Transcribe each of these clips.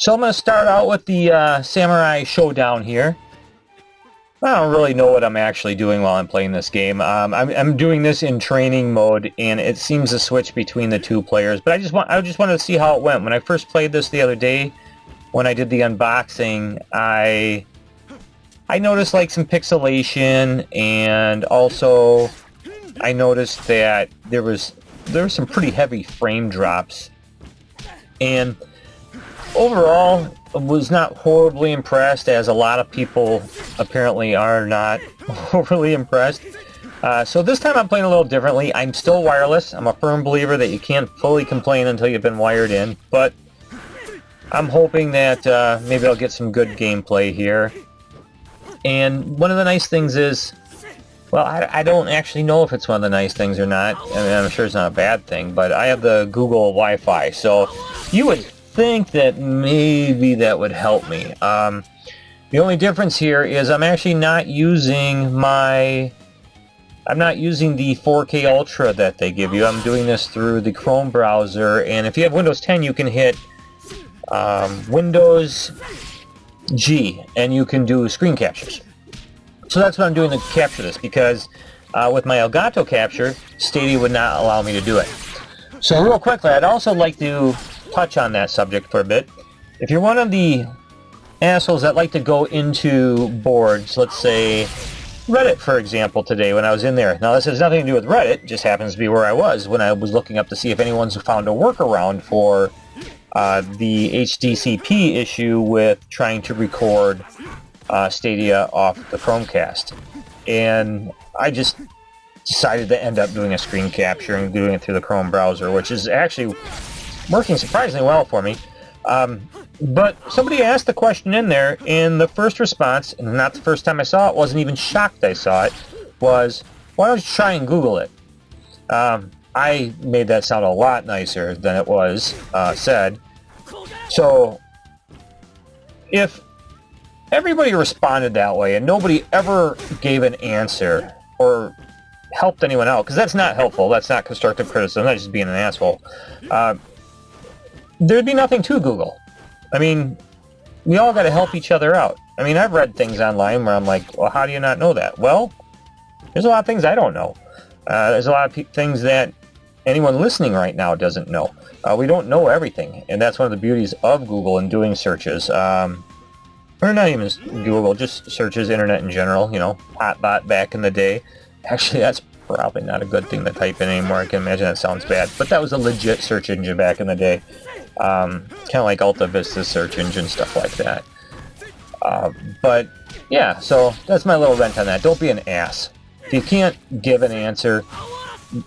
So I'm going to start out with the Samurai Showdown here. I don't really know what I'm actually doing while I'm playing this game. I'm doing this in training mode, and it seems to switch between the two players. But I just wanted to see how it went. When I first played this the other day, when I did the unboxing, I noticed like some pixelation, and also I noticed that there were some pretty heavy frame drops. And overall, I was not horribly impressed, as a lot of people apparently are not overly impressed. So this time I'm playing a little differently. I'm still wireless. I'm a firm believer that you can't fully complain until you've been wired in, but I'm hoping that maybe I'll get some good gameplay here. And one of the nice things is, well, I don't actually know if it's one of the nice things or not. I mean, I'm sure it's not a bad thing, but I have the Google Wi-Fi, so you would think that maybe that would help me. The only difference here is I'm actually not using the 4K Ultra that they give you. I'm doing this through the Chrome browser, and if you have Windows 10, you can hit Windows G, and you can do screen captures. So that's what I'm doing to capture this, because with my Elgato capture, Stadia would not allow me to do it. So real quickly, I'd also like to touch on that subject for a bit. If you're one of the assholes that like to go into boards, let's say Reddit, for example, today when I was in there. Now this has nothing to do with Reddit, it just happens to be where I was when I was looking up to see if anyone's found a workaround for the HDCP issue with trying to record Stadia off the Chromecast. And I just decided to end up doing a screen capture and doing it through the Chrome browser, which is actually working surprisingly well for me. But somebody asked the question in there, and the first response, and not the first time I saw it, wasn't even shocked I saw it, was, why don't you try and Google it? I made that sound a lot nicer than it was said. So, if everybody responded that way and nobody ever gave an answer or helped anyone out, because that's not helpful, that's not constructive criticism, that's just being an asshole, there'd be nothing to Google. I mean, we all got to help each other out. I mean, I've read things online where I'm like, well, how do you not know that? Well, there's a lot of things I don't know. There's a lot of things that anyone listening right now doesn't know. We don't know everything, and that's one of the beauties of Google and doing searches. Or not even Google, just searches, internet in general, you know, Hotbot back in the day. Actually, that's probably not a good thing to type in anymore. I can imagine that sounds bad, but that was a legit search engine back in the day. Kind of like Alta Vista search engine, stuff like that. But yeah, so that's my little rant on that. Don't be an ass. If you can't give an answer,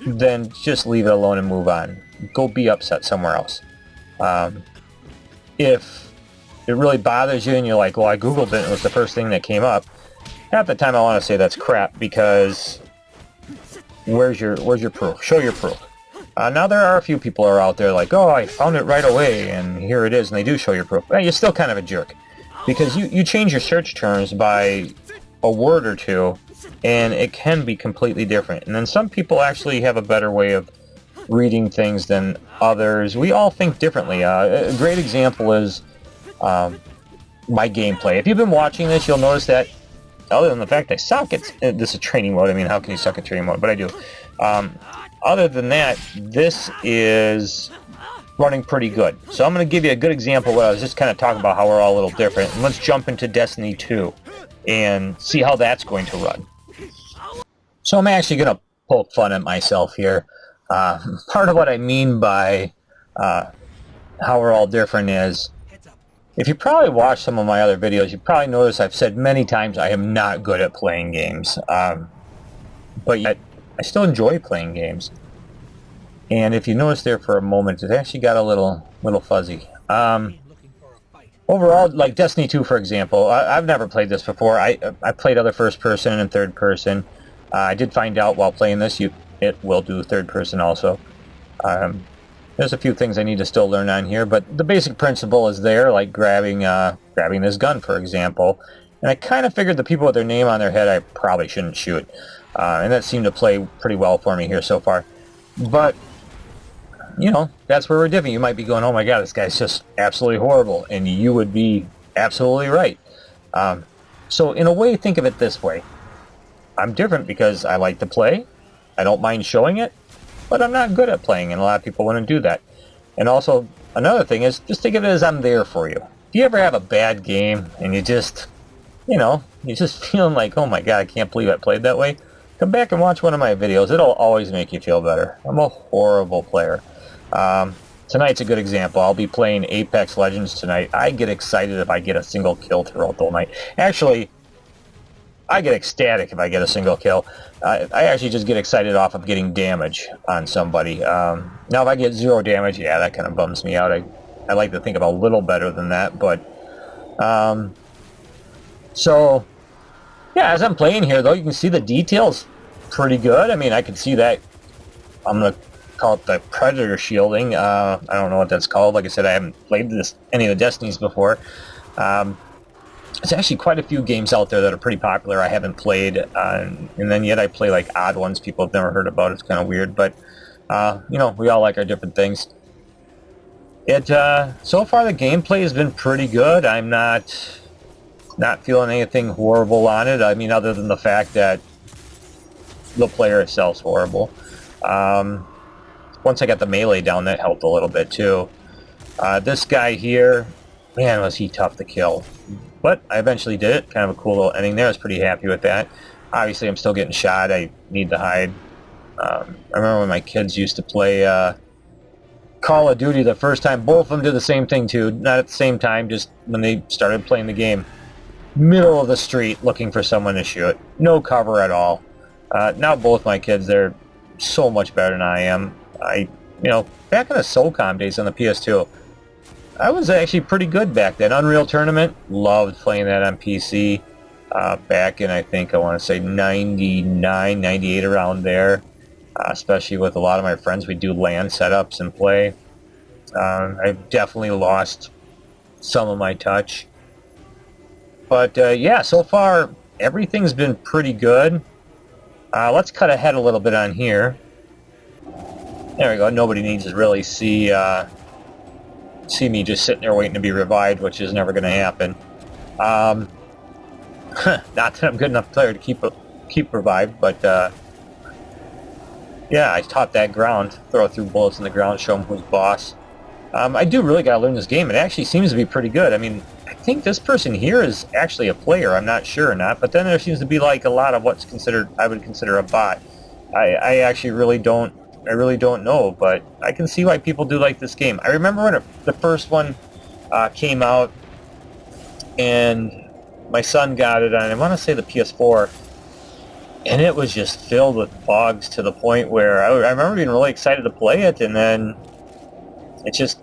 then just leave it alone and move on. Go be upset somewhere else. If it really bothers you and you're like, well, I Googled it and it was the first thing that came up, half the time I want to say that's crap, because where's your proof? Show your proof. Now there are a few people who are out there like, oh, I found it right away and here it is, and they do show your proof. Well, you're still kind of a jerk, because you change your search terms by a word or two, and it can be completely different. And then some people actually have a better way of reading things than others. We all think differently. A great example is my gameplay. If you've been watching this, you'll notice that, other than the fact I suck, this is training mode. I mean, how can you suck at training mode? But I do. Other than that, this is running pretty good. So I'm going to give you a good example where I was just kind of talking about how we're all a little different. And let's jump into Destiny 2 and see how that's going to run. So I'm actually going to poke fun at myself here. Part of what I mean by how we're all different is, if you probably watched some of my other videos, you probably noticed I've said many times I am not good at playing games. But yet, I still enjoy playing games. And if you notice there for a moment, it actually got a little fuzzy. Overall, like Destiny 2, for example, I've never played this before. I played other first person and third person. I did find out while playing this, it will do third person also. There's a few things I need to still learn on here, but the basic principle is there, like grabbing this gun, for example. And I kind of figured the people with their name on their head I probably shouldn't shoot. And that seemed to play pretty well for me here so far. But you know, that's where we're different. You might be going, oh my god, this guy's just absolutely horrible, and you would be absolutely right. So in a way, think of it this way. I'm different because I like to play. I don't mind showing it, but I'm not good at playing, and a lot of people want to do that. And also, another thing is, just think of it as I'm there for you. If you ever have a bad game, and you just, you know, you're just feeling like, oh my god, I can't believe I played that way, come back and watch one of my videos. It'll always make you feel better. I'm a horrible player. Tonight's a good example. I'll be playing Apex Legends tonight. I get excited if I get a single kill throughout the whole night. Actually, I get ecstatic if I get a single kill. I actually just get excited off of getting damage on somebody. Now if I get 0 damage, yeah, that kind of bums me out. I like to think I'm a little better than that, but... so, yeah, as I'm playing here, though, you can see the details pretty good. I mean, I can see that. I'm going to call it the Predator shielding. I don't know what that's called. Like I said, I haven't played any of the Destinies before. There's actually quite a few games out there that are pretty popular I haven't played, and then yet I play like odd ones people have never heard about. It's kind of weird, but you know, we all like our different things. So far the gameplay has been pretty good. I'm not feeling anything horrible on it. I mean, other than the fact that the player itself's horrible. Once I got the melee down, that helped a little bit too. This guy here, man, was he tough to kill. But I eventually did it. Kind of a cool little ending there. I was pretty happy with that. Obviously, I'm still getting shot. I need to hide. I remember when my kids used to play Call of Duty the first time. Both of them did the same thing, too. Not at the same time, just when they started playing the game. Middle of the street, looking for someone to shoot. No cover at all. Now both my kids, they're so much better than I am. You know, back in the SOCOM days on the PS2, I was actually pretty good back then. Unreal Tournament, loved playing that on PC. Back in, I think, I want to say 99, 98, around there. Especially with a lot of my friends, we do LAN setups and play. I've definitely lost some of my touch. But yeah, so far, everything's been pretty good. Let's cut ahead a little bit on here. There we go. Nobody needs to really see me just sitting there waiting to be revived, which is never going to happen. Not that I'm good enough player to keep revived, but yeah, I taught that ground. Throw through bullets in the ground, show them who's boss. I do really got to learn this game. It actually seems to be pretty good. I mean, I think this person here is actually a player. I'm not sure or not, but then there seems to be like a lot of what's I would consider a bot. I actually really don't know, but I can see why people do like this game. I remember when the first one came out, and my son got it on, I want to say the PS4, and it was just filled with bugs to the point where I remember being really excited to play it, and then it's just,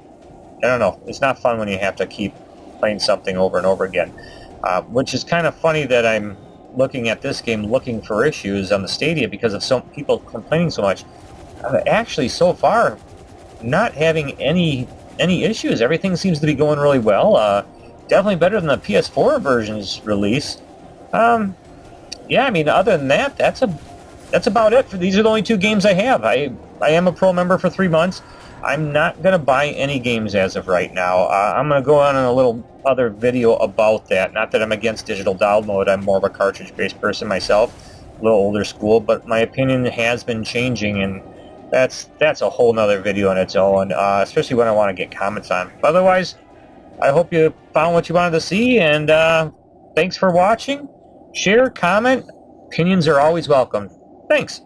I don't know, it's not fun when you have to keep playing something over and over again. Which is kind of funny that I'm looking at this game looking for issues on the Stadia because of some people complaining so much. Actually, so far, not having any issues. Everything seems to be going really well. Definitely better than the PS4 version's release. Yeah, I mean, other than that, that's about it. These are the only 2 games I have. I am a Pro member for 3 months. I'm not going to buy any games as of right now. I'm going to go on in a little other video about that. Not that I'm against digital download. I'm more of a cartridge-based person myself. A little older school, but my opinion has been changing, and that's a whole nother video on its own, especially when I want to get comments on. But otherwise, I hope you found what you wanted to see, and thanks for watching. Share, comment, opinions are always welcome. Thanks.